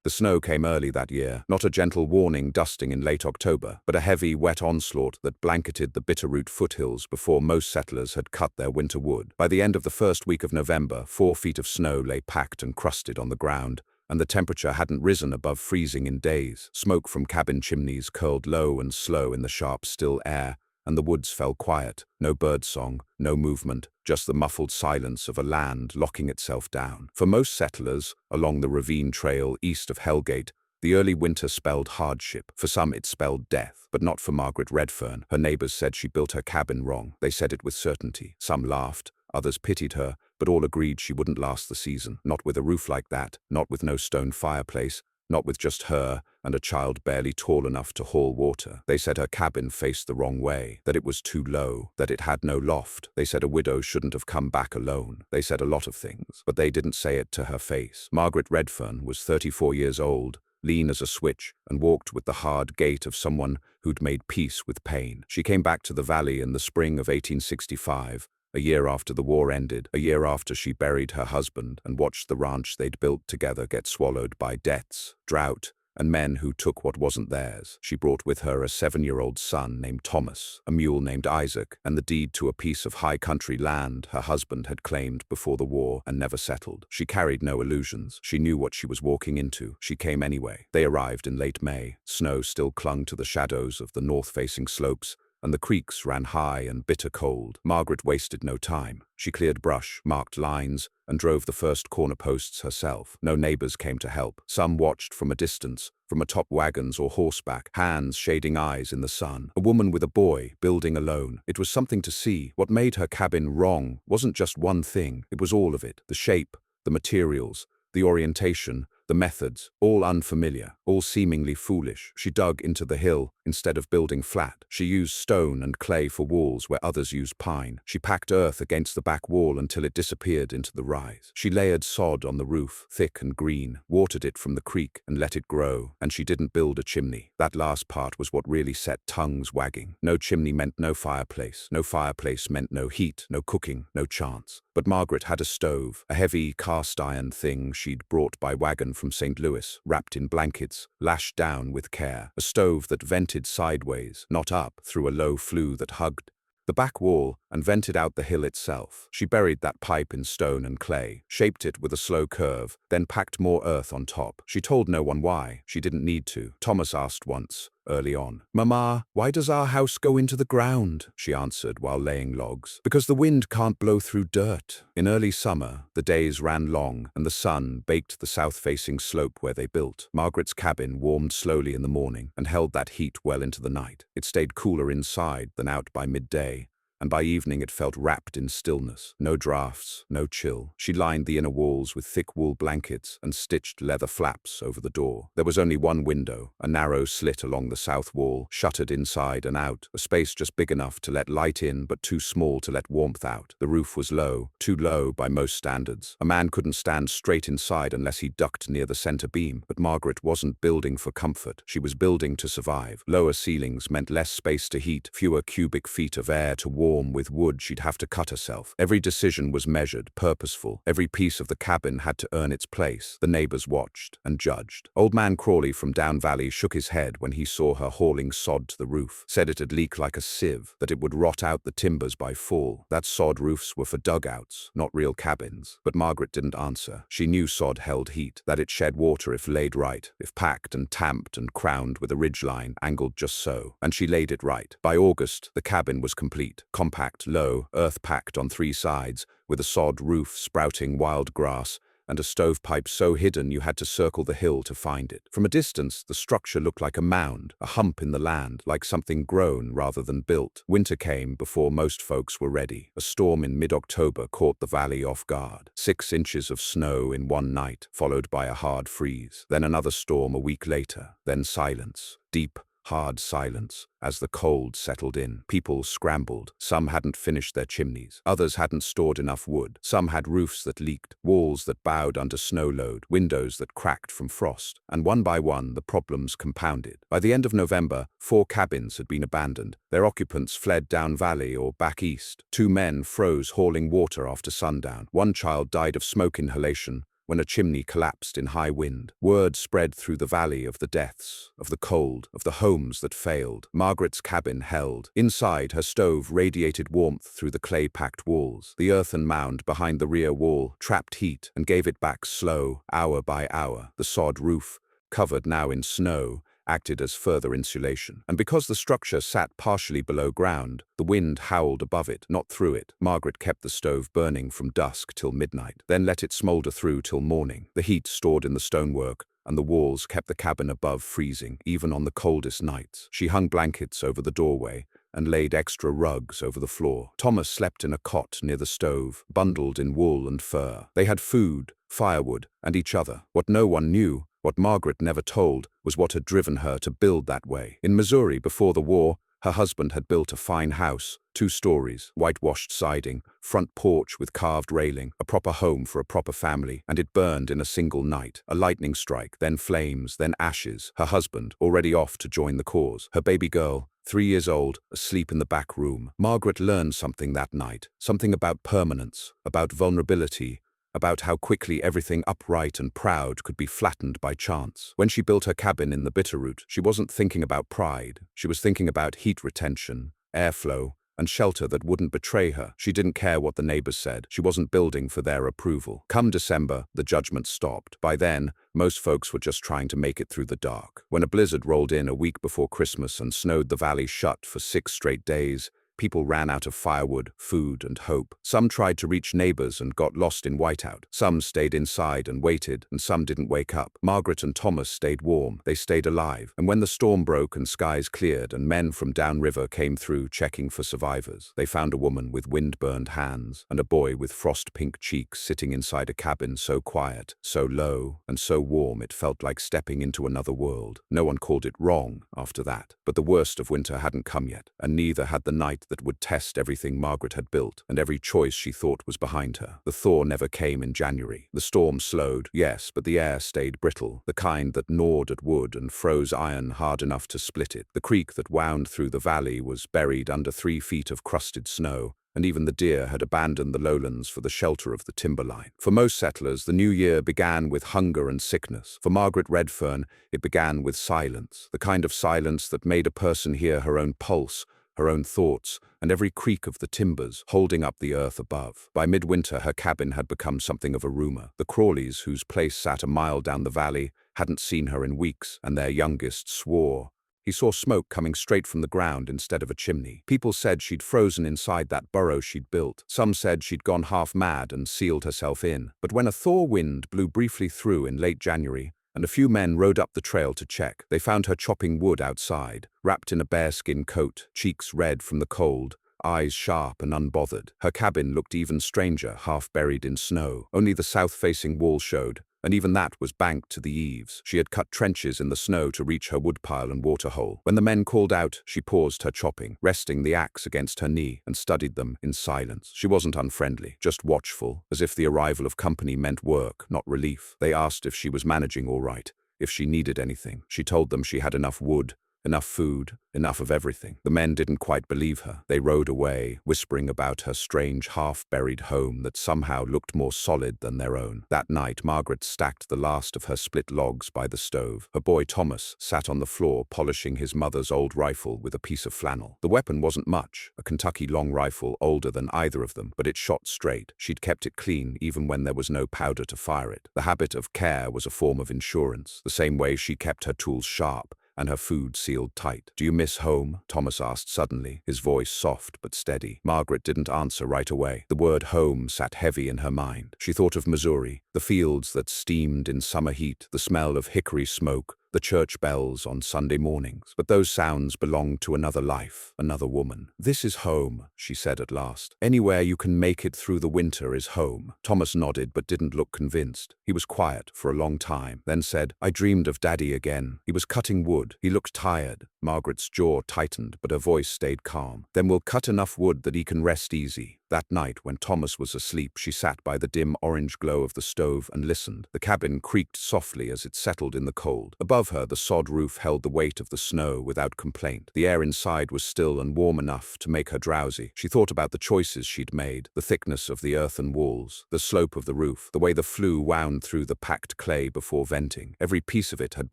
The snow came early that year, not a gentle warning dusting in late October, but a heavy, wet onslaught that blanketed the Bitterroot foothills before most settlers had cut their winter wood. By the end of the first week of November, 4 feet of snow lay packed and crusted on the ground, and the temperature hadn't risen above freezing in days. Smoke from cabin chimneys curled low and slow in the sharp, still air, and the woods fell quiet. No birdsong, no movement, just the muffled silence of a land locking itself down. For most settlers, along the ravine trail east of Hellgate, the early winter spelled hardship. For some it spelled death, but not for Margaret Redfern. Her neighbors said she built her cabin wrong. They said it with certainty. Some laughed, others pitied her, but all agreed she wouldn't last the season. Not with a roof like that, not with no stone fireplace, not with just her and a child barely tall enough to haul water. They said her cabin faced the wrong way, that it was too low, that it had no loft. They said a widow shouldn't have come back alone. They said a lot of things, but they didn't say it to her face. Margaret Redfern was 34 years old, lean as a switch, and walked with the hard gait of someone who'd made peace with pain. She came back to the valley in the spring of 1865, a year after the war ended, a year after she buried her husband and watched the ranch they'd built together get swallowed by debts, drought, and men who took what wasn't theirs. She brought with her a 7-year-old son named Thomas, a mule named Isaac, and the deed to a piece of high country land her husband had claimed before the war and never settled. She carried no illusions. She knew what she was walking into. She came anyway. They arrived in late May. Snow still clung to the shadows of the north-facing slopes, and the creeks ran high and bitter cold. Margaret wasted no time. She cleared brush, marked lines, and drove the first corner posts herself. No neighbors came to help. Some watched from a distance, from atop wagons or horseback, hands shading eyes in the sun. A woman with a boy, building alone. It was something to see. What made her cabin wrong wasn't just one thing, it was all of it. The shape, the materials, the orientation, the methods, all unfamiliar, all seemingly foolish. She dug into the hill instead of building flat. She used stone and clay for walls where others used pine. She packed earth against the back wall until it disappeared into the rise. She layered sod on the roof, thick and green, watered it from the creek and let it grow, and she didn't build a chimney. That last part was what really set tongues wagging. No chimney meant no fireplace. No fireplace meant no heat, no cooking, no chance. But Margaret had a stove, a heavy cast-iron thing she'd brought by wagon from St. Louis, wrapped in blankets, lashed down with care. A stove that vented sideways, not up, through a low flue that hugged the back wall and vented out the hill itself. She buried that pipe in stone and clay, shaped it with a slow curve, then packed more earth on top. She told no one why. She didn't need to. Thomas asked once, early on, "Mama, why does our house go into the ground?" She answered while laying logs. "Because the wind can't blow through dirt." In early summer, the days ran long and the sun baked the south-facing slope where they built. Margaret's cabin warmed slowly in the morning and held that heat well into the night. It stayed cooler inside than out by midday, and by evening it felt wrapped in stillness. No drafts, no chill. She lined the inner walls with thick wool blankets and stitched leather flaps over the door. There was only one window, a narrow slit along the south wall, shuttered inside and out, a space just big enough to let light in but too small to let warmth out. The roof was low, too low by most standards. A man couldn't stand straight inside unless he ducked near the center beam. But Margaret wasn't building for comfort. She was building to survive. Lower ceilings meant less space to heat, fewer cubic feet of air to warm. With wood she'd have to cut herself. Every decision was measured, purposeful. Every piece of the cabin had to earn its place. The neighbors watched and judged. Old man Crawley from Down Valley shook his head when he saw her hauling sod to the roof, said it'd leak like a sieve, that it would rot out the timbers by fall. That sod roofs were for dugouts, not real cabins. But Margaret didn't answer. She knew sod held heat, that it shed water if laid right, if packed and tamped and crowned with a ridgeline, angled just so. And she laid it right. By August, the cabin was complete. Compact, low, earth-packed on 3 sides, with a sod roof sprouting wild grass, and a stovepipe so hidden you had to circle the hill to find it. From a distance, the structure looked like a mound, a hump in the land, like something grown rather than built. Winter came before most folks were ready. A storm in mid-October caught the valley off guard. 6 inches of snow in one night, followed by a hard freeze. Then another storm a week later. Then silence. Deep, hard silence. As the cold settled in, people scrambled. Some hadn't finished their chimneys. Others hadn't stored enough wood. Some had roofs that leaked, walls that bowed under snow load, windows that cracked from frost. And one by one, the problems compounded. By the end of November, 4 cabins had been abandoned. Their occupants fled down valley or back east. 2 men froze hauling water after sundown. 1 child died of smoke inhalation, when a chimney collapsed in high wind. Word spread through the valley of the deaths, of the cold, of the homes that failed. Margaret's cabin held. Inside, her stove radiated warmth through the clay-packed walls. The earthen mound behind the rear wall trapped heat and gave it back slow, hour by hour. The sod roof, covered now in snow, acted as further insulation. And because the structure sat partially below ground, the wind howled above it, not through it. Margaret kept the stove burning from dusk till midnight, then let it smolder through till morning. The heat stored in the stonework, and the walls kept the cabin above freezing, even on the coldest nights. She hung blankets over the doorway and laid extra rugs over the floor. Thomas slept in a cot near the stove, bundled in wool and fur. They had food, firewood, and each other. What no one knew, what Margaret never told, was what had driven her to build that way. In Missouri, before the war, her husband had built a fine house, 2 stories, whitewashed siding, front porch with carved railing, a proper home for a proper family, and it burned in a single night. A lightning strike, then flames, then ashes. Her husband, already off to join the cause. Her baby girl, 3 years old, asleep in the back room. Margaret learned something that night, something about permanence, about vulnerability, about how quickly everything upright and proud could be flattened by chance. When she built her cabin in the Bitterroot, she wasn't thinking about pride. She was thinking about heat retention, airflow, and shelter that wouldn't betray her. She didn't care what the neighbors said. She wasn't building for their approval. Come December, the judgment stopped. By then, most folks were just trying to make it through the dark. When a blizzard rolled in a week before Christmas and snowed the valley shut for 6 straight days, people ran out of firewood, food, and hope. Some tried to reach neighbors and got lost in whiteout. Some stayed inside and waited, and some didn't wake up. Margaret and Thomas stayed warm. They stayed alive. And when the storm broke and skies cleared and men from downriver came through checking for survivors, they found a woman with wind-burned hands and a boy with frost-pink cheeks sitting inside a cabin so quiet, so low, and so warm it felt like stepping into another world. No one called it wrong after that. But the worst of winter hadn't come yet, and neither had the night that would test everything Margaret had built and every choice she thought was behind her. The thaw never came in January. The storm slowed, yes, but the air stayed brittle, the kind that gnawed at wood and froze iron hard enough to split it. The creek that wound through the valley was buried under 3 feet of crusted snow, and even the deer had abandoned the lowlands for the shelter of the timberline. For most settlers, the new year began with hunger and sickness. For Margaret Redfern, it began with silence, the kind of silence that made a person hear her own pulse, her own thoughts, and every creak of the timbers holding up the earth above. By midwinter, her cabin had become something of a rumor. The Crawleys, whose place sat a mile down the valley, hadn't seen her in weeks, and their youngest swore. He saw smoke coming straight from the ground instead of a chimney. People said she'd frozen inside that burrow she'd built. Some said she'd gone half mad and sealed herself in. But when a thaw wind blew briefly through in late January, and a few men rode up the trail to check, they found her chopping wood outside, wrapped in a bearskin coat, cheeks red from the cold, eyes sharp and unbothered. Her cabin looked even stranger, half buried in snow. Only the south-facing wall showed, and even that was banked to the eaves. She had cut trenches in the snow to reach her woodpile and waterhole. When the men called out, she paused her chopping, resting the axe against her knee, and studied them in silence. She wasn't unfriendly, just watchful, as if the arrival of company meant work, not relief. They asked if she was managing all right, if she needed anything. She told them she had enough wood, enough food, enough of everything. The men didn't quite believe her. They rode away, whispering about her strange half-buried home that somehow looked more solid than their own. That night, Margaret stacked the last of her split logs by the stove. Her boy Thomas sat on the floor polishing his mother's old rifle with a piece of flannel. The weapon wasn't much, a Kentucky long rifle older than either of them, but it shot straight. She'd kept it clean even when there was no powder to fire it. The habit of care was a form of insurance, the same way she kept her tools sharp and her food sealed tight. "Do you miss home?" Thomas asked suddenly, his voice soft but steady. Margaret didn't answer right away. The word home sat heavy in her mind. She thought of Missouri, the fields that steamed in summer heat, the smell of hickory smoke, the church bells on Sunday mornings. But those sounds belonged to another life, another woman. "This is home," she said at last. "Anywhere you can make it through the winter is home." Thomas nodded but didn't look convinced. He was quiet for a long time, then said, "I dreamed of Daddy again. He was cutting wood. He looked tired, Margaret's jaw tightened, but her voice stayed calm. Then we'll cut enough wood that he can rest easy. That night, when Thomas was asleep, she sat by the dim orange glow of the stove and listened. The cabin creaked softly as it settled in the cold. Above her, the sod roof held the weight of the snow without complaint. The air inside was still and warm enough to make her drowsy. She thought about the choices she'd made, the thickness of the earthen walls, the slope of the roof, the way the flue wound through the packed clay before venting. Every piece of it had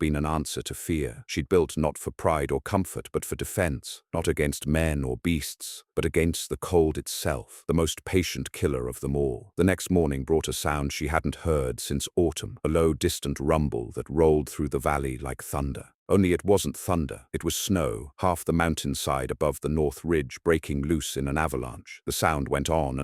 been an answer to fear. She'd built not for pride or comfort, but for defense, not against men or beasts, but against the cold itself, the most patient killer of them all. The next morning brought a sound she hadn't heard since autumn, a low, distant rumble that rolled through the valley like thunder. Only it wasn't thunder, it was snow, half the mountainside above the north ridge breaking loose in an avalanche. The sound went on,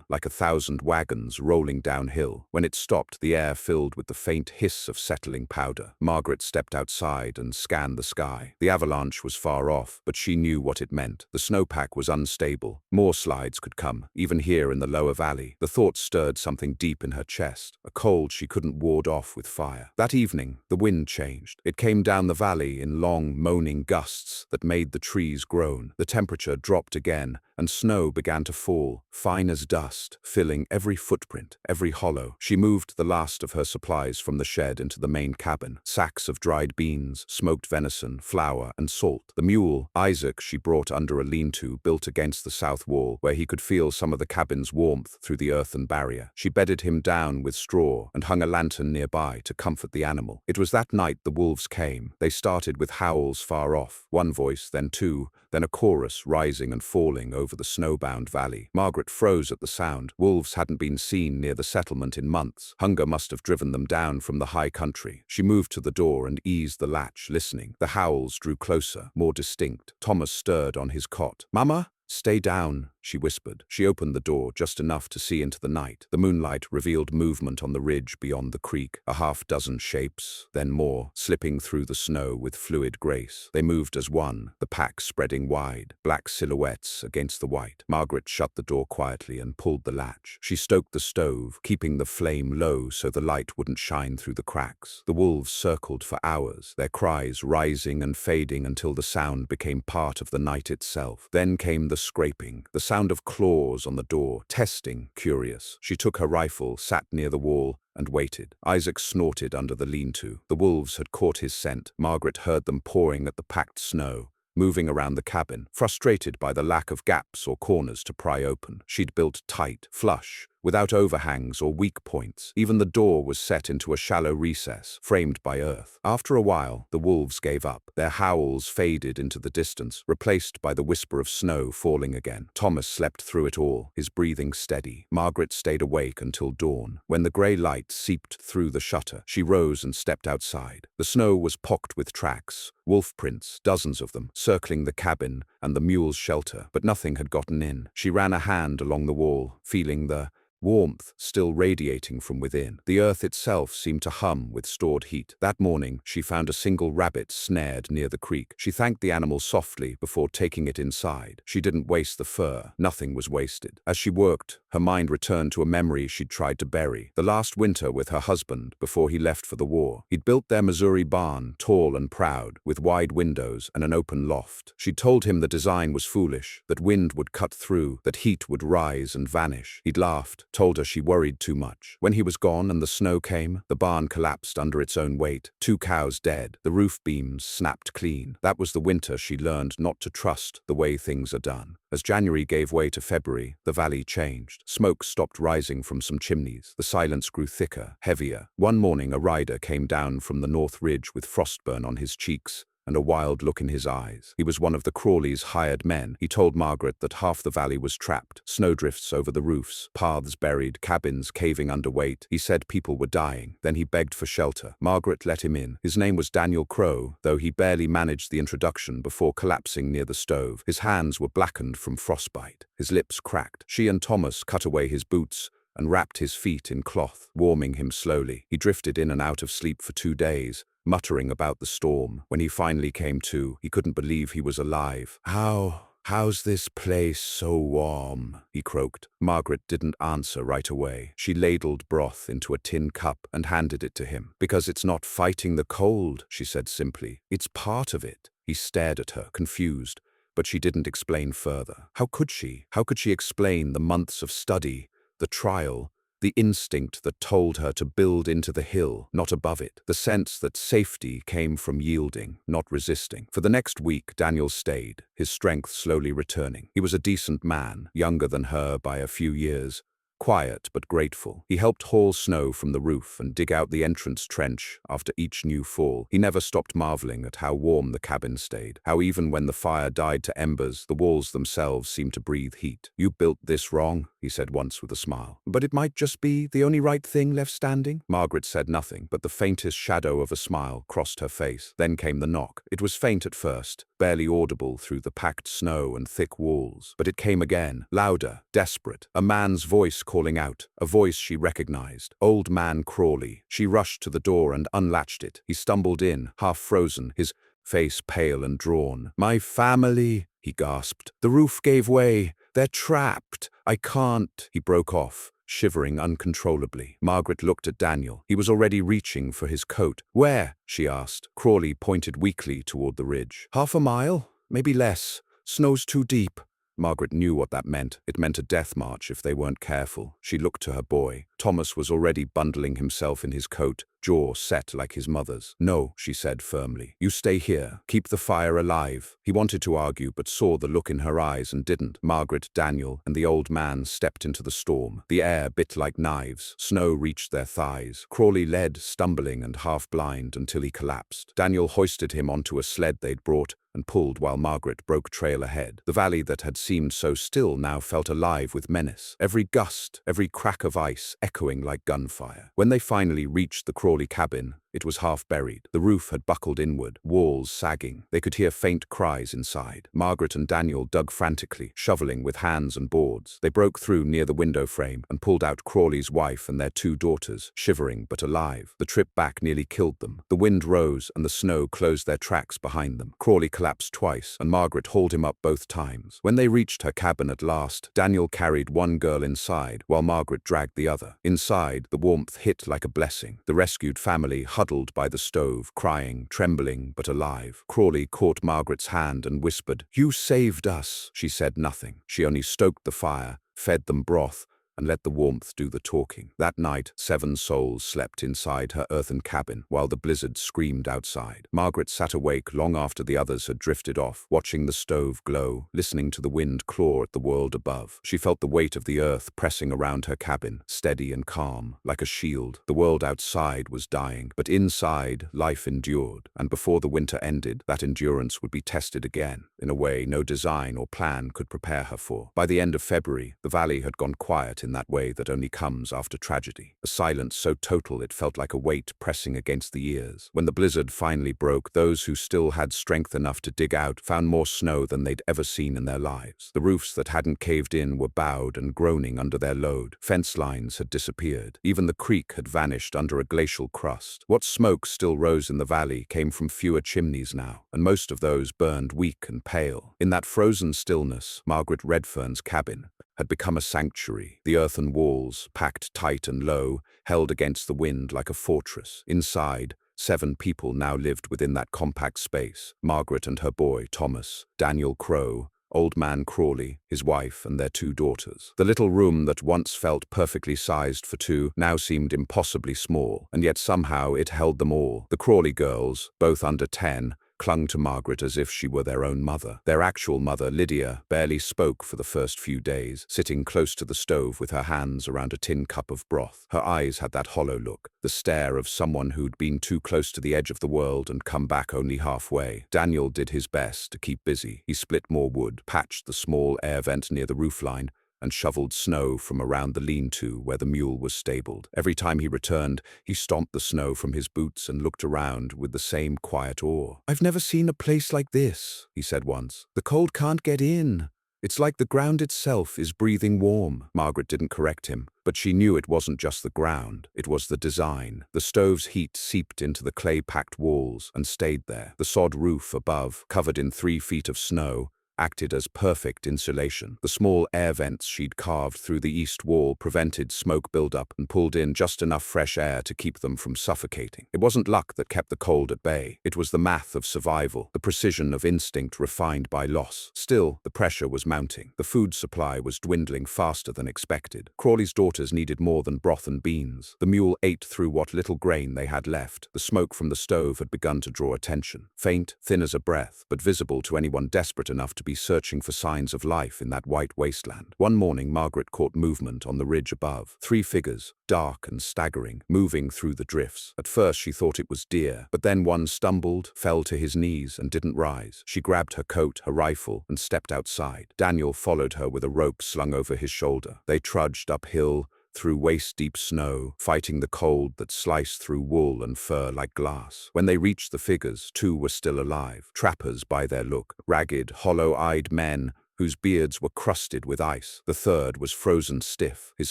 like 1,000 wagons rolling downhill. When it stopped, the air filled with the faint hiss of settling powder. Margaret stepped outside and scanned the sky. The avalanche was far off, but she knew what it meant. The snowpack was unstable. More slides could come, even here in the lower valley. The thought stirred something deep in her chest, a cold she couldn't ward off with fire. That evening, the wind changed. It came down the valley in long, moaning gusts that made the trees groan. The temperature dropped again, and snow began to fall, fine as dust, filling every footprint, every hollow. She moved the last of her supplies from the shed into the main cabin, sacks of dried beans, smoked venison, flour, and salt. The mule, Isaac, she brought under a lean-to built against the south wall, where he could feel some of the cabin's warmth through the earthen barrier. She bedded him down with straw and hung a lantern nearby to comfort the animal. It was that night the wolves came. They started with howls far off, one voice, then two, then a chorus rising and falling over the snowbound valley. Margaret froze at the sound. Wolves hadn't been seen near the settlement in months. Hunger must have driven them down from the high country. She moved to the door and eased the latch, listening. The howls drew closer, more distinct. Thomas stirred on his cot. "Mama? Stay down," she whispered. She opened the door just enough to see into the night. The moonlight revealed movement on the ridge beyond the creek, a half-dozen shapes, then more, slipping through the snow with fluid grace. They moved as one, the pack spreading wide, black silhouettes against the white. Margaret shut the door quietly and pulled the latch. She stoked the stove, keeping the flame low so the light wouldn't shine through the cracks. The wolves circled for hours, their cries rising and fading until the sound became part of the night itself. Then came the scraping, the sound of claws on the door, testing, curious. She took her rifle, sat near the wall, and waited. Isaac snorted under the lean-to. The wolves had caught his scent. Margaret heard them pawing at the packed snow, moving around the cabin, frustrated by the lack of gaps or corners to pry open. She'd built tight, flush, without overhangs or weak points. Even the door was set into a shallow recess, framed by earth. After a while, the wolves gave up. Their howls faded into the distance, replaced by the whisper of snow falling again. Thomas slept through it all, his breathing steady. Margaret stayed awake until dawn. When the grey light seeped through the shutter, she rose and stepped outside. The snow was pocked with tracks, wolf prints, dozens of them, circling the cabin and the mule's shelter, but nothing had gotten in. She ran a hand along the wall, feeling the warmth still radiating from within. The earth itself seemed to hum with stored heat. That morning, she found a single rabbit snared near the creek. She thanked the animal softly before taking it inside. She didn't waste the fur. Nothing was wasted. As she worked, her mind returned to a memory she'd tried to bury. The last winter with her husband before he left for the war. He'd built their Missouri barn, tall and proud, with wide windows and an open loft. She'd told him the design was foolish, that wind would cut through, that heat would rise and vanish. He'd laughed, told her she worried too much. When he was gone and the snow came, the barn collapsed under its own weight. 2 cows dead. The roof beams snapped clean. That was the winter she learned not to trust the way things are done. As January gave way to February, the valley changed. Smoke stopped rising from some chimneys. The silence grew thicker, heavier. One morning, a rider came down from the north ridge with frostburn on his cheeks and a wild look in his eyes. He was one of the Crawleys' hired men. He told Margaret that half the valley was trapped, snowdrifts over the roofs, paths buried, cabins caving under weight. He said people were dying. Then he begged for shelter. Margaret let him in. His name was Daniel Crow, though he barely managed the introduction before collapsing near the stove. His hands were blackened from frostbite. His lips cracked. She and Thomas cut away his boots and wrapped his feet in cloth, warming him slowly. He drifted in and out of sleep for 2 days, muttering about the storm. When he finally came to, he couldn't believe he was alive. How's this place so warm?" he croaked. Margaret didn't answer right away. She ladled broth into a tin cup and handed it to him. "Because it's not fighting the cold," she said simply. "It's part of it. He stared at her, confused, but she didn't explain further. How could she? How could she explain the months of study, the trial, the instinct that told her to build into the hill, not above it, the sense that safety came from yielding, not resisting? For the next week, Daniel stayed, his strength slowly returning. He was a decent man, younger than her by a few years, quiet but grateful. He helped haul snow from the roof and dig out the entrance trench after each new fall. He never stopped marveling at how warm the cabin stayed, how even when the fire died to embers, the walls themselves seemed to breathe heat. "You built this wrong," he said once with a smile. "But it might just be the only right thing left standing." Margaret said nothing, but the faintest shadow of a smile crossed her face. Then came the knock. It was faint at first, barely audible through the packed snow and thick walls. But it came again, louder, desperate. A man's voice calling out, a voice she recognized. Old Man Crawley. She rushed to the door and unlatched it. He stumbled in, half frozen, his face pale and drawn. "My family," he gasped. "The roof gave way. They're trapped. I can't." He broke off, shivering uncontrollably. Margaret looked at Daniel. He was already reaching for his coat. "Where?" she asked. Crawley pointed weakly toward the ridge. "Half a mile? Maybe less. Snow's too deep." Margaret knew what that meant. It meant a death march if they weren't careful. She looked to her boy. Thomas was already bundling himself in his coat, jaw set like his mother's. "No," she said firmly. "You stay here. Keep the fire alive." He wanted to argue, but saw the look in her eyes and didn't. Margaret, Daniel, and the old man stepped into the storm. The air bit like knives. Snow reached their thighs. Crawley led, stumbling and half-blind, until he collapsed. Daniel hoisted him onto a sled they'd brought and pulled while Margaret broke trail ahead. The valley that had seemed so still now felt alive with menace. Every gust, every crack of ice, echoing like gunfire. When they finally reached the Crawley cabin, it was half buried. The roof had buckled inward, walls sagging. They could hear faint cries inside. Margaret and Daniel dug frantically, shoveling with hands and boards. They broke through near the window frame and pulled out Crawley's wife and their 2 daughters, shivering but alive. The trip back nearly killed them. The wind rose and the snow closed their tracks behind them. Crawley collapsed twice, and Margaret hauled him up both times. When they reached her cabin at last, Daniel carried one girl inside, while Margaret dragged the other. Inside, the warmth hit like a blessing. The rescued family huddled by the stove, crying, trembling, but alive. Crawley caught Margaret's hand and whispered, "You saved us." She said nothing. She only stoked the fire, fed them broth, and let the warmth do the talking. That night, 7 souls slept inside her earthen cabin, while the blizzard screamed outside. Margaret sat awake long after the others had drifted off, watching the stove glow, listening to the wind claw at the world above. She felt the weight of the earth pressing around her cabin, steady and calm, like a shield. The world outside was dying, but inside, life endured, and before the winter ended, that endurance would be tested again, in a way no design or plan could prepare her for. By the end of February, the valley had gone quiet in that way that only comes after tragedy. A silence so total it felt like a weight pressing against the ears. When the blizzard finally broke, those who still had strength enough to dig out found more snow than they'd ever seen in their lives. The roofs that hadn't caved in were bowed and groaning under their load. Fence lines had disappeared. Even the creek had vanished under a glacial crust. What smoke still rose in the valley came from fewer chimneys now, and most of those burned weak and pale. In that frozen stillness, Margaret Redfern's cabin had become a sanctuary. The earthen walls, packed tight and low, held against the wind like a fortress. Inside, 7 people now lived within that compact space. Margaret and her boy, Thomas, Daniel Crow, Old Man Crawley, his wife, and their 2 daughters. The little room that once felt perfectly sized for 2 now seemed impossibly small, and yet somehow it held them all. The Crawley girls, both under 10, clung to Margaret as if she were their own mother. Their actual mother, Lydia, barely spoke for the first few days, sitting close to the stove with her hands around a tin cup of broth. Her eyes had that hollow look, the stare of someone who'd been too close to the edge of the world and come back only halfway. Daniel did his best to keep busy. He split more wood, patched the small air vent near the roofline, and shoveled snow from around the lean-to where the mule was stabled. Every time he returned, he stomped the snow from his boots and looked around with the same quiet awe. "I've never seen a place like this," he said once. "The cold can't get in. It's like the ground itself is breathing warm." Margaret didn't correct him, but she knew it wasn't just the ground, it was the design. The stove's heat seeped into the clay-packed walls and stayed there. The sod roof above, covered in 3 feet of snow, acted as perfect insulation. The small air vents she'd carved through the east wall prevented smoke buildup and pulled in just enough fresh air to keep them from suffocating. It wasn't luck that kept the cold at bay. It was the math of survival, the precision of instinct refined by loss. Still, the pressure was mounting. The food supply was dwindling faster than expected. Crawley's daughters needed more than broth and beans. The mule ate through what little grain they had left. The smoke from the stove had begun to draw attention. Faint, thin as a breath, but visible to anyone desperate enough to be searching for signs of life in that white wasteland. One morning, Margaret caught movement on the ridge above. 3 figures, dark and staggering, moving through the drifts. At first she thought it was deer, but then one stumbled, fell to his knees and didn't rise. She grabbed her coat, her rifle, and stepped outside. Daniel followed her with a rope slung over his shoulder. They trudged uphill, through waist-deep snow, fighting the cold that sliced through wool and fur like glass. When they reached the figures, 2 were still alive, trappers by their look, ragged, hollow-eyed men whose beards were crusted with ice. The third was frozen stiff, his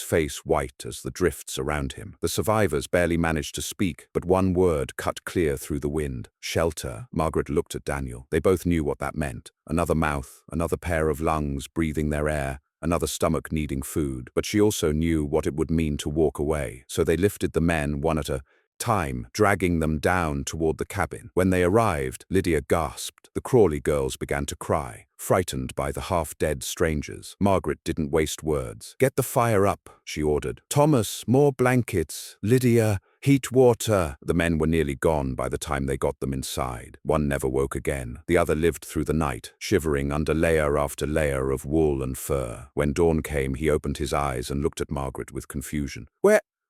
face white as the drifts around him. The survivors barely managed to speak, but one word cut clear through the wind. Shelter. Margaret looked at Daniel. They both knew what that meant. Another mouth, another pair of lungs breathing their air, another stomach needing food. But she also knew what it would mean to walk away. So they lifted the men one at a time, dragging them down toward the cabin. When they arrived, Lydia gasped. The Crawley girls began to cry, frightened by the half-dead strangers. Margaret didn't waste words. "Get the fire up," she ordered. "Thomas, more blankets. Lydia, heat water." The men were nearly gone by the time they got them inside. One never woke again. The other lived through the night, shivering under layer after layer of wool and fur. When dawn came, he opened his eyes and looked at Margaret with confusion.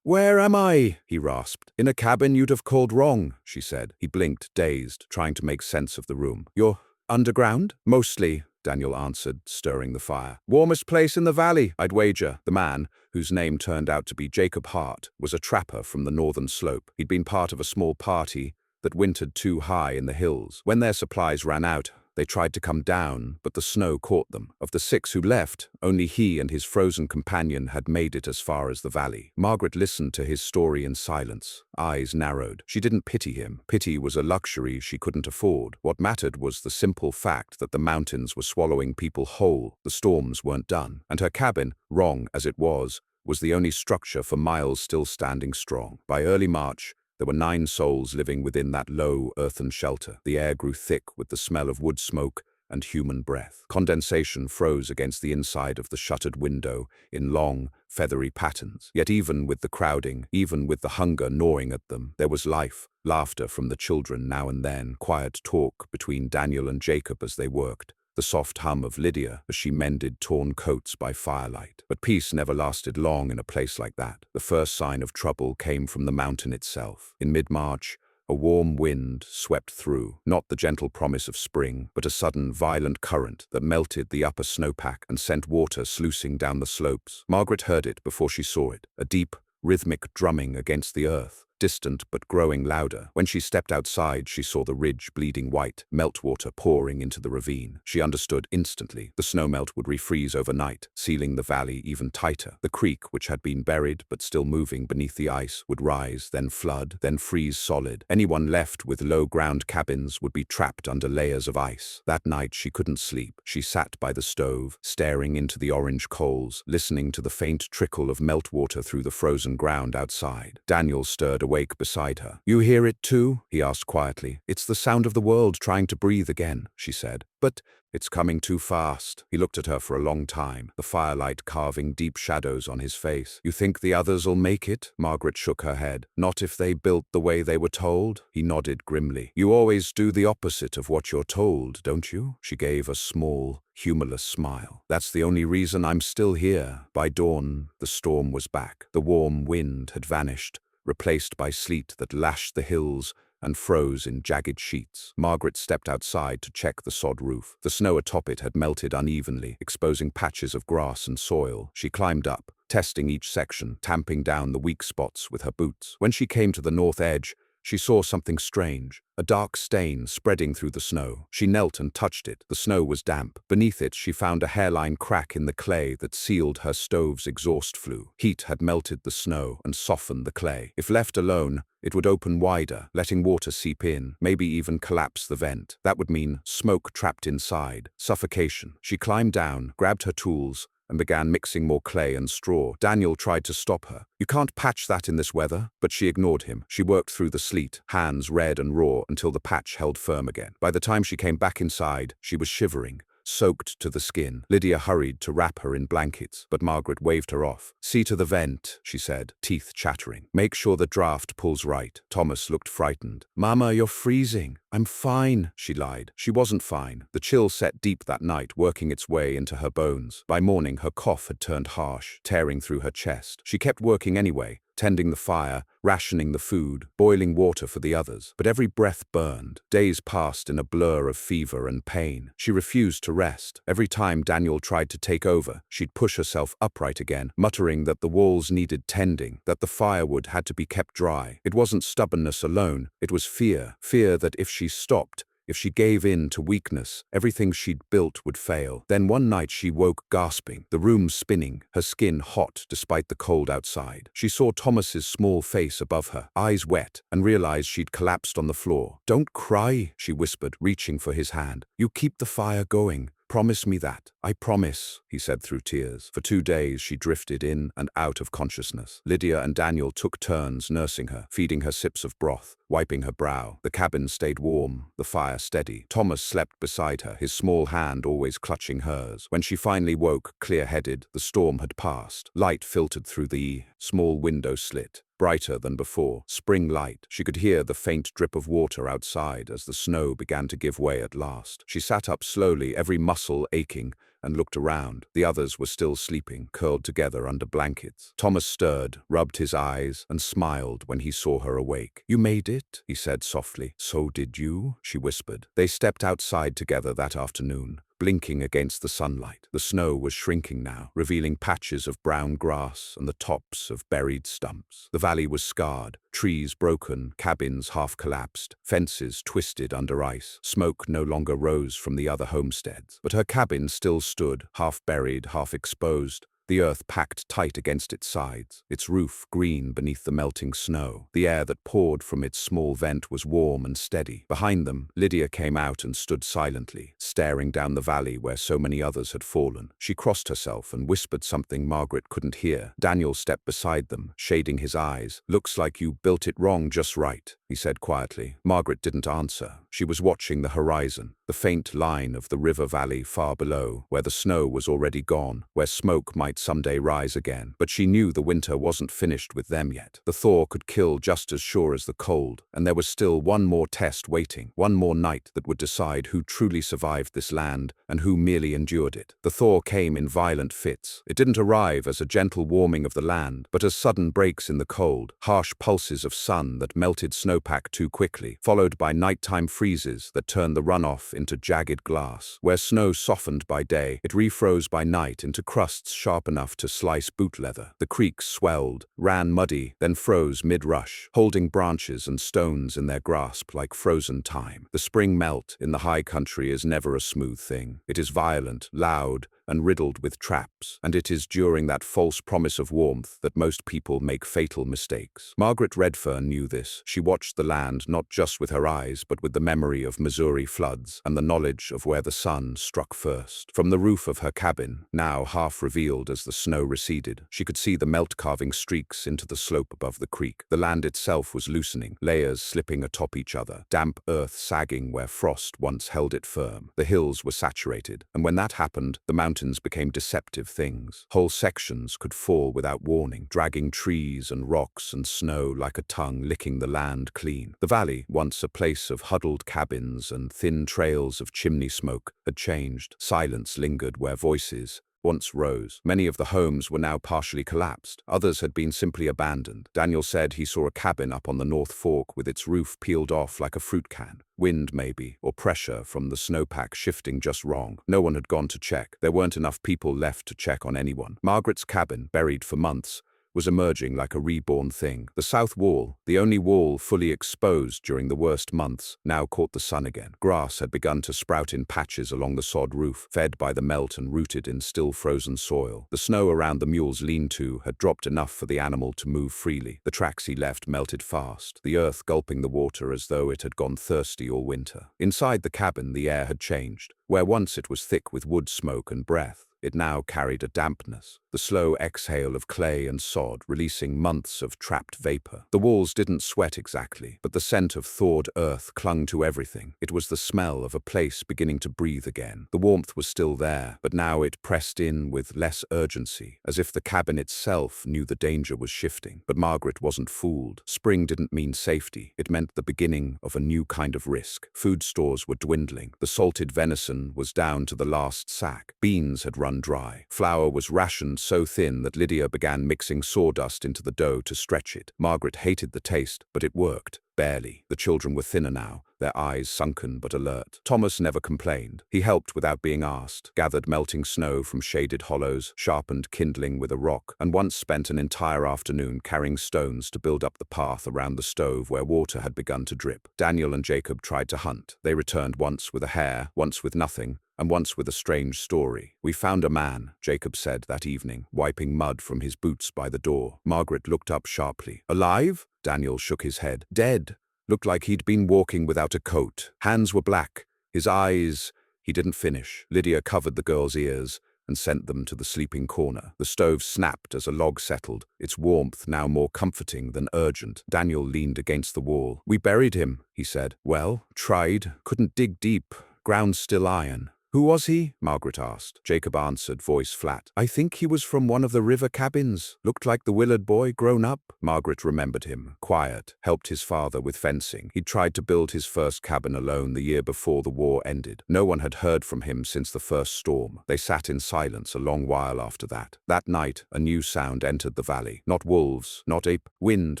Where am I?" he rasped. "In a cabin you'd have called wrong," she said. He blinked, dazed, trying to make sense of the room. "You're underground?" "Mostly," Daniel answered, stirring the fire. "Warmest place in the valley, I'd wager." The man, whose name turned out to be Jacob Hart, was a trapper from the northern slope. He'd been part of a small party that wintered too high in the hills. When their supplies ran out, they tried to come down, but the snow caught them. Of the 6 who left, only he and his frozen companion had made it as far as the valley. Margaret listened to his story in silence, eyes narrowed. She didn't pity him. Pity was a luxury she couldn't afford. What mattered was the simple fact that the mountains were swallowing people whole. The storms weren't done. And her cabin, wrong as it was the only structure for miles still standing strong. By early March, there were 9 souls living within that low, earthen shelter. The air grew thick with the smell of wood smoke and human breath. Condensation froze against the inside of the shuttered window in long, feathery patterns. Yet even with the crowding, even with the hunger gnawing at them, there was life. Laughter from the children now and then, quiet talk between Daniel and Jacob as they worked, the soft hum of Lydia as she mended torn coats by firelight. But peace never lasted long in a place like that. The first sign of trouble came from the mountain itself. In mid-March, a warm wind swept through, not the gentle promise of spring, but a sudden, violent current that melted the upper snowpack and sent water sluicing down the slopes. Margaret heard it before she saw it, a deep, rhythmic drumming against the earth. Distant but growing louder. When she stepped outside, she saw the ridge bleeding white, meltwater pouring into the ravine. She understood instantly. The snowmelt would refreeze overnight, sealing the valley even tighter. The creek, which had been buried but still moving beneath the ice, would rise, then flood, then freeze solid. Anyone left with low-ground cabins would be trapped under layers of ice. That night she couldn't sleep. She sat by the stove, staring into the orange coals, listening to the faint trickle of meltwater through the frozen ground outside. Daniel stirred awake beside her. "You hear it too?" he asked quietly. "It's the sound of the world trying to breathe again," she said. "But it's coming too fast." He looked at her for a long time, the firelight carving deep shadows on his face. "You think the others'll make it?" Margaret shook her head. "Not if they built the way they were told." He nodded grimly. "You always do the opposite of what you're told, don't you?" She gave a small, humorless smile. "That's the only reason I'm still here." By dawn, the storm was back. The warm wind had vanished, replaced by sleet that lashed the hills and froze in jagged sheets. Margaret stepped outside to check the sod roof. The snow atop it had melted unevenly, exposing patches of grass and soil. She climbed up, testing each section, tamping down the weak spots with her boots. When she came to the north edge, She saw something strange, a dark stain spreading through the snow. She knelt and touched it. The snow was damp. Beneath it, she found a hairline crack in the clay that sealed her stove's exhaust flue. Heat had melted the snow and softened the clay. If left alone, it would open wider, letting water seep in, maybe even collapse the vent. That would mean smoke trapped inside, suffocation. She climbed down, grabbed her tools, and began mixing more clay and straw. Daniel tried to stop her. "You can't patch that in this weather," but she ignored him. She worked through the sleet, hands red and raw, until the patch held firm again. By the time she came back inside, she was shivering, soaked to the skin. Lydia hurried to wrap her in blankets, but Margaret waved her off. "See to the vent," she said, teeth chattering. "Make sure the draft pulls right." Thomas looked frightened. "Mama, you're freezing." "I'm fine," she lied. She wasn't fine. The chill set deep that night, working its way into her bones. By morning, her cough had turned harsh, tearing through her chest. She kept working anyway, tending the fire, rationing the food, boiling water for the others. But every breath burned. Days passed in a blur of fever and pain. She refused to rest. Every time Daniel tried to take over, she'd push herself upright again, muttering that the walls needed tending, that the firewood had to be kept dry. It wasn't stubbornness alone, it was fear. Fear that if she stopped, if she gave in to weakness, everything she'd built would fail. Then one night she woke gasping, the room spinning, her skin hot despite the cold outside. She saw Thomas's small face above her, eyes wet, and realized she'd collapsed on the floor. "Don't cry," she whispered, reaching for his hand. "You keep the fire going. Promise me that." "I promise," he said through tears. For 2 days she drifted in and out of consciousness. Lydia and Daniel took turns nursing her, feeding her sips of broth, wiping her brow. The cabin stayed warm, the fire steady. Thomas slept beside her, his small hand always clutching hers. When she finally woke, clear-headed, the storm had passed. Light filtered through the small window slit, brighter than before, spring light. She could hear the faint drip of water outside as the snow began to give way at last. She sat up slowly, every muscle aching, and looked around. The others were still sleeping, curled together under blankets. Thomas stirred, rubbed his eyes, and smiled when he saw her awake. "You made it," he said softly. "So did you," she whispered. They stepped outside together that afternoon, blinking against the sunlight. The snow was shrinking now, revealing patches of brown grass and the tops of buried stumps. The valley was scarred, trees broken, cabins half collapsed, fences twisted under ice. Smoke no longer rose from the other homesteads, but her cabin still stood, half buried, half exposed, the earth packed tight against its sides, its roof green beneath the melting snow. The air that poured from its small vent was warm and steady. Behind them, Lydia came out and stood silently, staring down the valley where so many others had fallen. She crossed herself and whispered something Margaret couldn't hear. Daniel stepped beside them, shading his eyes. "Looks like you built it wrong just right," he said quietly. Margaret didn't answer. She was watching the horizon, the faint line of the river valley far below, where the snow was already gone, where smoke might someday rise again. But she knew the winter wasn't finished with them yet. The thaw could kill just as sure as the cold, and there was still one more test waiting, one more night that would decide who truly survived this land and who merely endured it. The thaw came in violent fits. It didn't arrive as a gentle warming of the land, but as sudden breaks in the cold, harsh pulses of sun that melted snowpack too quickly, followed by nighttime freezes that turned the runoff into jagged glass. Where snow softened by day, it refroze by night into crusts sharp enough to slice boot leather. The creeks swelled, ran muddy, then froze mid-rush, holding branches and stones in their grasp like frozen time. The spring melt in the high country is never a smooth thing. It is violent, loud, and riddled with traps, and it is during that false promise of warmth that most people make fatal mistakes. Margaret Redfern knew this. She watched the land not just with her eyes, but with the memory of Missouri floods and the knowledge of where the sun struck first. From the roof of her cabin, now half revealed as the snow receded, she could see the melt-carving streaks into the slope above the creek. The land itself was loosening, layers slipping atop each other, damp earth sagging where frost once held it firm. The hills were saturated, and when that happened, the mountains became deceptive things. Whole sections could fall without warning, dragging trees and rocks and snow like a tongue licking the land clean. The valley, once a place of huddled cabins and thin trails of chimney smoke, had changed. Silence lingered where voices once rose. Many of the homes were now partially collapsed. Others had been simply abandoned. Daniel said he saw a cabin up on the North Fork with its roof peeled off like a fruit can. Wind, maybe, or pressure from the snowpack shifting just wrong. No one had gone to check. There weren't enough people left to check on anyone. Margaret's cabin, buried for months, was emerging like a reborn thing. The south wall, the only wall fully exposed during the worst months, now caught the sun again. Grass had begun to sprout in patches along the sod roof, fed by the melt and rooted in still frozen soil. The snow around the mule's lean-to had dropped enough for the animal to move freely. The tracks he left melted fast, the earth gulping the water as though it had gone thirsty all winter. Inside the cabin, the air had changed. Where once it was thick with wood smoke and breath, it now carried a dampness, the slow exhale of clay and sod releasing months of trapped vapor. The walls didn't sweat exactly, but the scent of thawed earth clung to everything. It was the smell of a place beginning to breathe again. The warmth was still there, but now it pressed in with less urgency, as if the cabin itself knew the danger was shifting. But Margaret wasn't fooled. Spring didn't mean safety. It meant the beginning of a new kind of risk. Food stores were dwindling. The salted venison was down to the last sack. Beans had run dry. Flour was rationed so thin that Lydia began mixing sawdust into the dough to stretch it. Margaret hated the taste, but it worked. Barely. The children were thinner now, their eyes sunken but alert. Thomas never complained. He helped without being asked, gathered melting snow from shaded hollows, sharpened kindling with a rock, and once spent an entire afternoon carrying stones to build up the path around the stove where water had begun to drip. Daniel and Jacob tried to hunt. They returned once with a hare, once with nothing, and once with a strange story. "We found a man," Jacob said that evening, wiping mud from his boots by the door. Margaret looked up sharply. "Alive?" Daniel shook his head. "Dead. Looked like he'd been walking without a coat. Hands were black. His eyes—" He didn't finish. Lydia covered the girl's ears and sent them to the sleeping corner. The stove snapped as a log settled, its warmth now more comforting than urgent. Daniel leaned against the wall. "We buried him," he said. "Well, tried. Couldn't dig deep. Ground still iron." "Who was he?" Margaret asked. Jacob answered, voice flat. "I think he was from one of the river cabins. Looked like the Willard boy grown up." Margaret remembered him. Quiet, helped his father with fencing. He'd tried to build his first cabin alone the year before the war ended. No one had heard from him since the first storm. They sat in silence a long while after that. That night, a new sound entered the valley. Not wolves, not wind,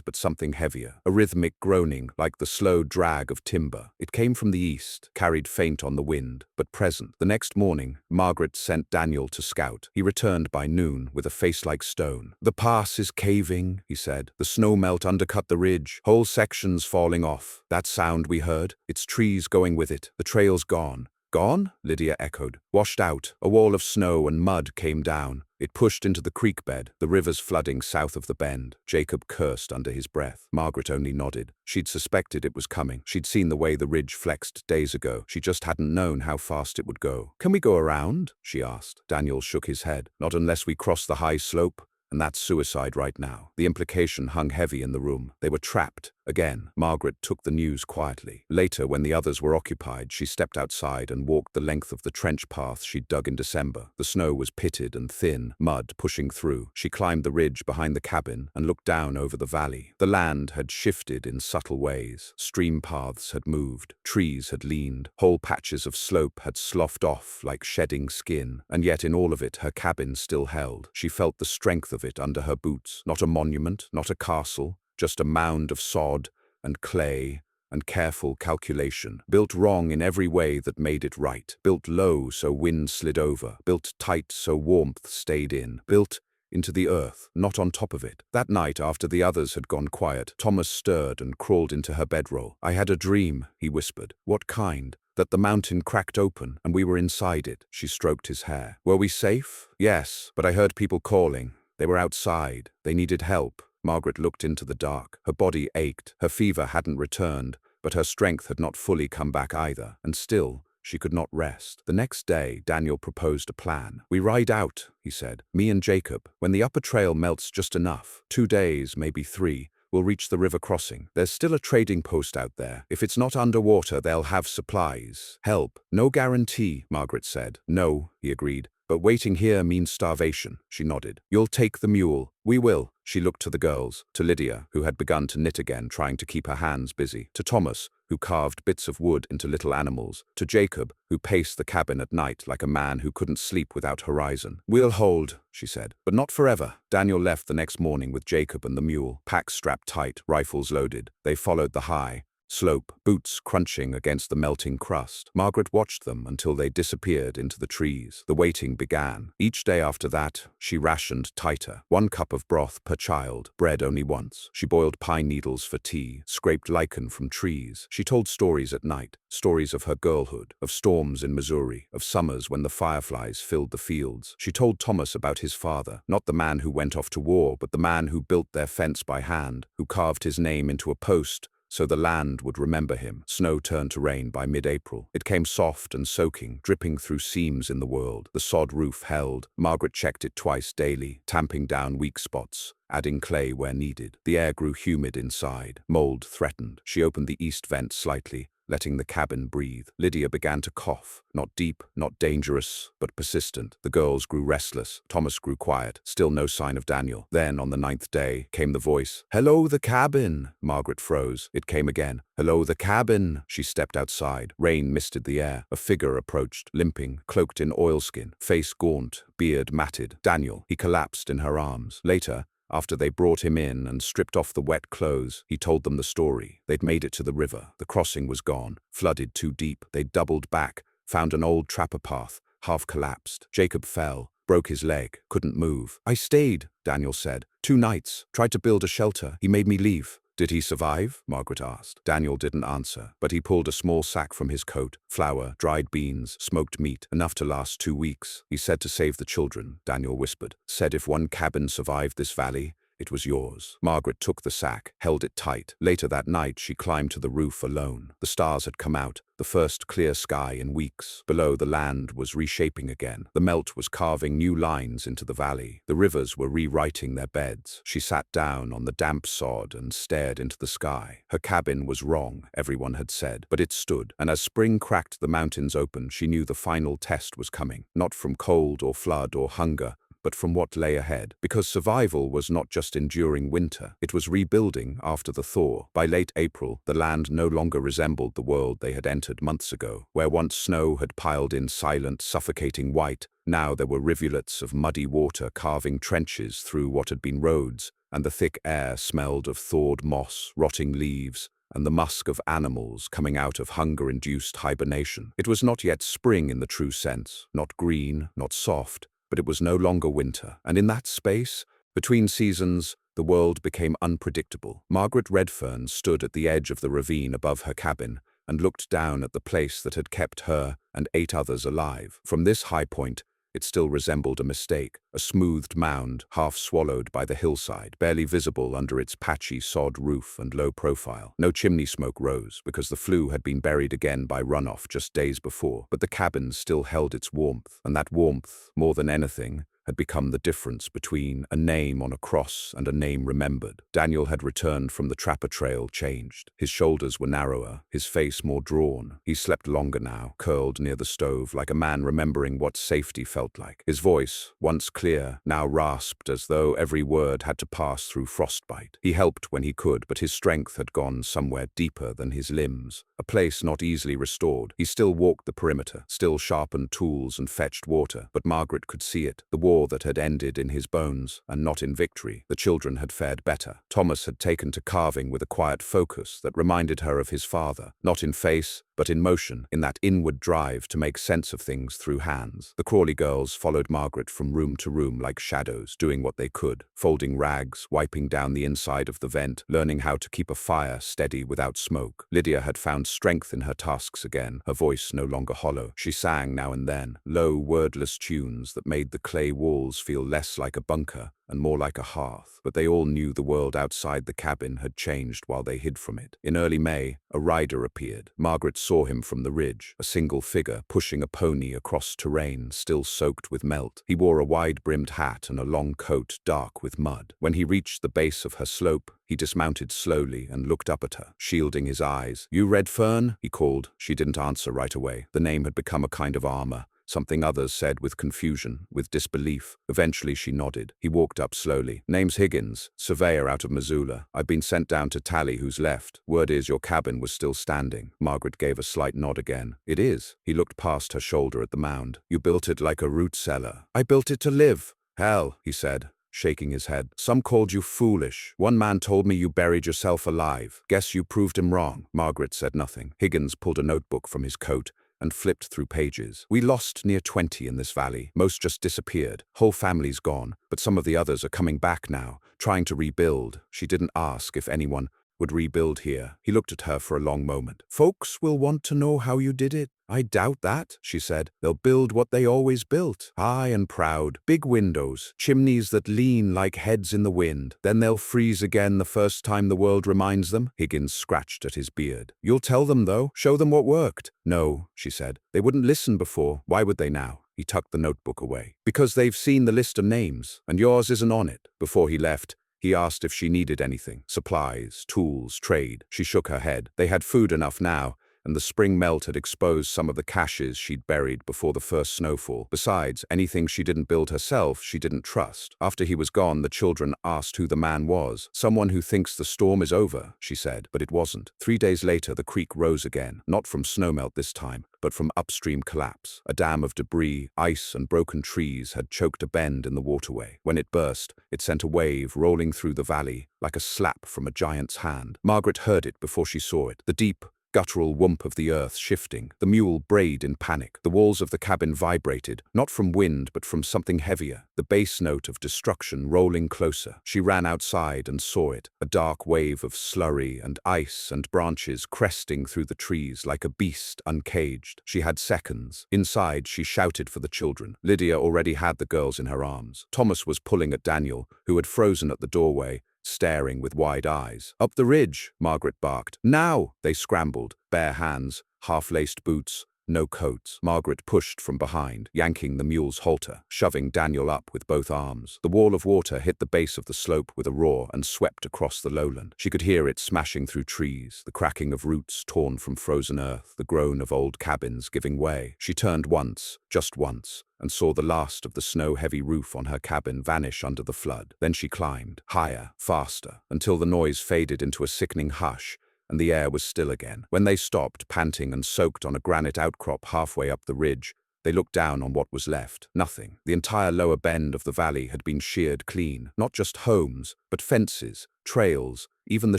but something heavier. A rhythmic groaning, like the slow drag of timber. It came from the east, carried faint on the wind, but present. The next morning, Margaret sent Daniel to scout. He returned by noon with a face like stone. "The pass is caving," he said. "The snow melt undercut the ridge, whole sections falling off. That sound we heard, its trees going with it. The trail's gone." "Gone?" Lydia echoed. "Washed out. A wall of snow and mud came down. It pushed into the creek bed, the river's flooding south of the bend." Jacob cursed under his breath. Margaret only nodded. She'd suspected it was coming. She'd seen the way the ridge flexed days ago. She just hadn't known how fast it would go. "Can we go around?" she asked. Daniel shook his head. "Not unless we cross the high slope. And that's suicide right now." The implication hung heavy in the room. They were trapped. Again, Margaret took the news quietly. Later, when the others were occupied, she stepped outside and walked the length of the trench path she'd dug in December. The snow was pitted and thin, mud pushing through. She climbed the ridge behind the cabin and looked down over the valley. The land had shifted in subtle ways. Stream paths had moved. Trees had leaned. Whole patches of slope had sloughed off like shedding skin. And yet in all of it, her cabin still held. She felt the strength of it under her boots. Not a monument, not a castle, just a mound of sod and clay and careful calculation, built wrong in every way that made it right, built low so wind slid over, built tight so warmth stayed in, built into the earth, not on top of it. That night, after the others had gone quiet, Thomas stirred and crawled into her bedroll. "I had a dream," he whispered. "What kind?" "That the mountain cracked open and we were inside it." She stroked his hair. "Were we safe?" "Yes, but I heard people calling. They were outside. They needed help." Margaret looked into the dark. Her body ached. Her fever hadn't returned, but her strength had not fully come back either. And still, she could not rest. The next day, Daniel proposed a plan. "We ride out," he said. "Me and Jacob. When the upper trail melts just enough, 2 days, maybe 3, we'll reach the river crossing. There's still a trading post out there. If it's not underwater, they'll have supplies. Help. No guarantee," Margaret said. "No," he agreed. "But waiting here means starvation." She nodded. "You'll take the mule." "We will." She looked to the girls, to Lydia, who had begun to knit again, trying to keep her hands busy, to Thomas, who carved bits of wood into little animals, to Jacob, who paced the cabin at night like a man who couldn't sleep without horizon. "We'll hold," she said, "but not forever." Daniel left the next morning with Jacob and the mule, packs strapped tight, rifles loaded. They followed the high, slope, boots crunching against the melting crust. Margaret watched them until they disappeared into the trees. The waiting began. Each day after that, she rationed tighter. 1 cup of broth per child, bread only once. She boiled pine needles for tea, scraped lichen from trees. She told stories at night, stories of her girlhood, of storms in Missouri, of summers when the fireflies filled the fields. She told Thomas about his father, not the man who went off to war, but the man who built their fence by hand, who carved his name into a post so the land would remember him. Snow turned to rain by mid-April. It came soft and soaking, dripping through seams in the world. The sod roof held. Margaret checked it twice daily, tamping down weak spots, adding clay where needed. The air grew humid inside. Mold threatened. She opened the east vent slightly, letting the cabin breathe. Lydia began to cough. Not deep, not dangerous, but persistent. The girls grew restless. Thomas grew quiet. Still no sign of Daniel. Then, on the 9th day, came the voice. "Hello, the cabin!" Margaret froze. It came again. "Hello, the cabin!" She stepped outside. Rain misted the air. A figure approached, limping, cloaked in oilskin, face gaunt, beard matted. Daniel. He collapsed in her arms. Later, after they brought him in and stripped off the wet clothes, he told them the story. They'd made it to the river. The crossing was gone, flooded too deep. They'd doubled back, found an old trapper path, half collapsed. Jacob fell, broke his leg, couldn't move. "I stayed," Daniel said. 2 nights, tried to build a shelter. He made me leave. "Did he survive?" Margaret asked. Daniel didn't answer, but he pulled a small sack from his coat. Flour, dried beans, smoked meat, enough to last 2 weeks. "He said to save the children," Daniel whispered. "Said if one cabin survived this valley, it was yours." Margaret took the sack, held it tight. Later that night, she climbed to the roof alone. The stars had come out, the first clear sky in weeks. Below, the land was reshaping again. The melt was carving new lines into the valley. The rivers were rewriting their beds. She sat down on the damp sod and stared into the sky. Her cabin was wrong, everyone had said, but it stood. And as spring cracked the mountains open, she knew the final test was coming. Not from cold or flood or hunger, but from what lay ahead. Because survival was not just enduring winter, it was rebuilding after the thaw. By late April, the land no longer resembled the world they had entered months ago. Where once snow had piled in silent, suffocating white, now there were rivulets of muddy water carving trenches through what had been roads, and the thick air smelled of thawed moss, rotting leaves, and the musk of animals coming out of hunger-induced hibernation. It was not yet spring in the true sense, not green, not soft, but it was no longer winter. And in that space, between seasons, the world became unpredictable. Margaret Redfern stood at the edge of the ravine above her cabin and looked down at the place that had kept her and 8 others alive. From this high point, it still resembled a mistake, a smoothed mound, half swallowed by the hillside, barely visible under its patchy sod roof and low profile. No chimney smoke rose, because the flue had been buried again by runoff just days before, but the cabin still held its warmth, and that warmth, more than anything, had become the difference between a name on a cross and a name remembered. Daniel had returned from the trapper trail changed. His shoulders were narrower, his face more drawn. He slept longer now, curled near the stove like a man remembering what safety felt like. His voice, once clear, now rasped as though every word had to pass through frostbite. He helped when he could, but his strength had gone somewhere deeper than his limbs, a place not easily restored. He still walked the perimeter, still sharpened tools and fetched water, but Margaret could see it. The war that had ended in his bones, and not in victory. The children had fared better. Thomas had taken to carving with a quiet focus that reminded her of his father, not in face, but in motion, in that inward drive to make sense of things through hands. The Crawley girls followed Margaret from room to room like shadows, doing what they could, folding rags, wiping down the inside of the vent, learning how to keep a fire steady without smoke. Lydia had found strength in her tasks again, her voice no longer hollow. She sang now and then, low, wordless tunes that made the clay walls feel less like a bunker and more like a hearth, but they all knew the world outside the cabin had changed while they hid from it. In early May, a rider appeared. Margaret saw him from the ridge, a single figure pushing a pony across terrain still soaked with melt. He wore a wide-brimmed hat and a long coat dark with mud. When he reached the base of her slope, he dismounted slowly and looked up at her, shielding his eyes. "You Redfern?" he called. She didn't answer right away. The name had become a kind of armor, something others said with confusion, with disbelief. Eventually she nodded. He walked up slowly. "Name's Higgins, surveyor out of Missoula. I've been sent down to tally who's left. Word is your cabin was still standing." Margaret gave a slight nod again. "It is." He looked past her shoulder at the mound. "You built it like a root cellar." "I built it to live." "Hell," he said. shaking his head. Some called you foolish. One man told me you buried yourself alive. Guess you proved him wrong. Margaret said nothing. Higgins pulled a notebook from his coat and flipped through pages. We lost near 20 in this valley. Most just disappeared. Whole families gone, but some of the others are coming back now, trying to rebuild. She didn't ask if anyone would rebuild here. He looked at her for a long moment. Folks will want to know how you did it. I doubt that, she said. They'll build what they always built. High and proud. Big windows. Chimneys that lean like heads in the wind. Then they'll freeze again the first time the world reminds them. Higgins scratched at his beard. You'll tell them, though? Show them what worked? No, she said. They wouldn't listen before. Why would they now? He tucked the notebook away. Because they've seen the list of names, and yours isn't on it. Before he left, he asked if she needed anything. Supplies, tools, trade. She shook her head. They had food enough now, and the spring melt had exposed some of the caches she'd buried before the first snowfall. Besides, anything she didn't build herself, she didn't trust. After he was gone, the children asked who the man was. Someone who thinks the storm is over, she said, but it wasn't. 3 days later, the creek rose again, not from snowmelt this time, but from upstream collapse. A dam of debris, ice, and broken trees had choked a bend in the waterway. When it burst, it sent a wave rolling through the valley like a slap from a giant's hand. Margaret heard it before she saw it. The deep, guttural whoomp of the earth shifting. The mule brayed in panic. The walls of the cabin vibrated, not from wind but from something heavier, the bass note of destruction rolling closer. She ran outside and saw it, a dark wave of slurry and ice and branches cresting through the trees like a beast uncaged. She had seconds. Inside, she shouted for the children. Lydia already had the girls in her arms. Thomas was pulling at Daniel, who had frozen at the doorway, staring with wide eyes. Up the ridge, Margaret barked. Now! They scrambled, bare hands, half-laced boots, no coats. Margaret pushed from behind, yanking the mule's halter, shoving Daniel up with both arms. The wall of water hit the base of the slope with a roar and swept across the lowland. She could hear it smashing through trees, the cracking of roots torn from frozen earth, the groan of old cabins giving way. She turned once, just once, and saw the last of the snow-heavy roof on her cabin vanish under the flood. Then she climbed, higher, faster, until the noise faded into a sickening hush, and the air was still again. When they stopped, panting and soaked on a granite outcrop halfway up the ridge, they looked down on what was left. Nothing. The entire lower bend of the valley had been sheared clean. Not just homes, but fences, trails, even the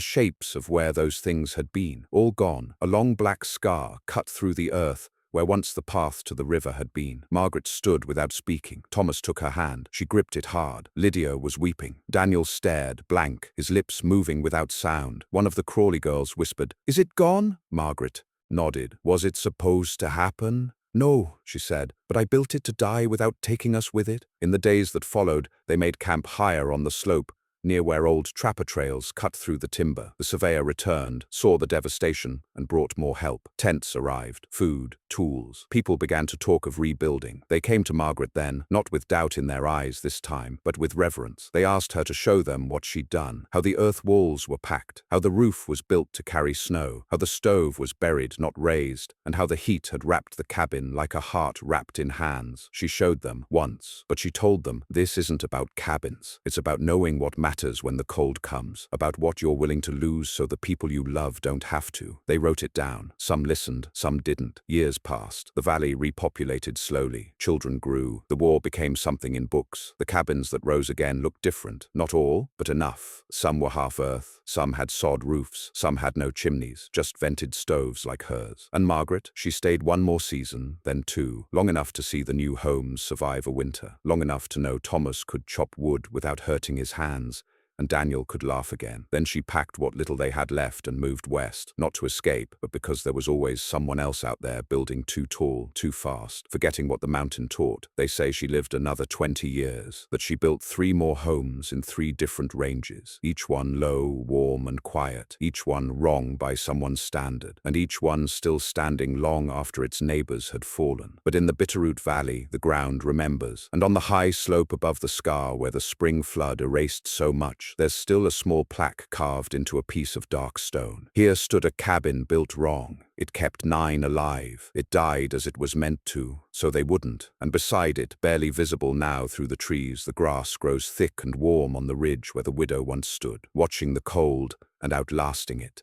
shapes of where those things had been. All gone. A long black scar cut through the earth, where once the path to the river had been. Margaret stood without speaking. Thomas took her hand. She gripped it hard. Lydia was weeping. Daniel stared, blank, his lips moving without sound. One of the Crawley girls whispered, "Is it gone?" Margaret nodded. "Was it supposed to happen?" "No," she said, "but I built it to die without taking us with it." In the days that followed, they made camp higher on the slope, near where old trapper trails cut through the timber. The surveyor returned, saw the devastation, and brought more help. Tents arrived, food, tools. People began to talk of rebuilding. They came to Margaret then, not with doubt in their eyes this time, but with reverence. They asked her to show them what she'd done, how the earth walls were packed, how the roof was built to carry snow, how the stove was buried, not raised, and how the heat had wrapped the cabin like a heart wrapped in hands. She showed them once, but she told them, this isn't about cabins. It's about knowing what matters when the cold comes, about what you're willing to lose so the people you love don't have to. They wrote it down. Some listened, some didn't. Years passed. The valley repopulated slowly. Children grew. The war became something in books. The cabins that rose again looked different. Not all, but enough. Some were half earth. Some had sod roofs. Some had no chimneys, just vented stoves like hers. And Margaret, she stayed one more season, then two, long enough to see the new homes survive a winter, long enough to know Thomas could chop wood without hurting his hands, and Daniel could laugh again. Then she packed what little they had left and moved west, not to escape, but because there was always someone else out there building too tall, too fast, forgetting what the mountain taught. They say she lived another 20 years, that she built 3 more homes in 3 different ranges, each one low, warm, and quiet, each one wrong by someone's standard, and each one still standing long after its neighbors had fallen. But in the Bitterroot Valley, the ground remembers, and on the high slope above the scar where the spring flood erased so much, there's still a small plaque carved into a piece of dark stone. Here stood a cabin built wrong. It kept 9 alive. It died as it was meant to, so they wouldn't. And beside it, barely visible now through the trees, the grass grows thick and warm on the ridge where the widow once stood, watching the cold and outlasting it.